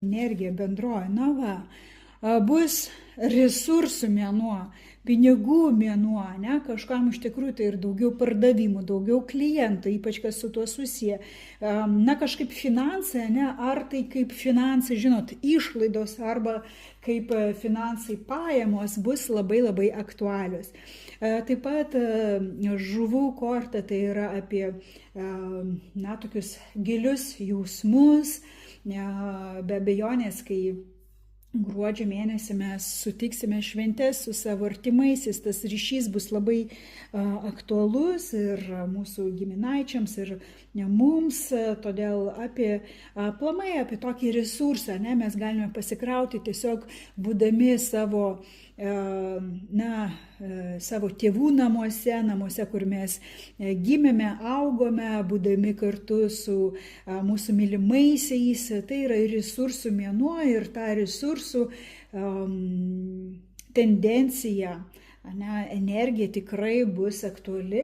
energija bendroji, bus resursų mėnuo, pinigų mėnuo, ne, kažkam iš tikrųjų tai ir daugiau pardavimų, daugiau klientų, ypač kas su tuo susiję. Kažkaip finansai, ne, ar tai kaip finansai, žinot, išlaidos arba kaip finansai pajamos bus labai labai aktualios. Taip pat žuvų korta tai yra apie tokius gilius jausmus, be abejonės, kai gruodžio mėnesį mes sutiksime šventes su savo artimaisiais, tas ryšys bus labai aktualus ir mūsų giminaičiams, ir mums, todėl aplamai apie tokį resursą, ne, mes galime pasikrauti tiesiog būdami savo tėvų namuose, kur mes gimėme, augome, būdami kartu su mūsų mylimaisiais. Tai yra resursų mėnuo ir ta resursų tendencija, energija tikrai bus aktuali.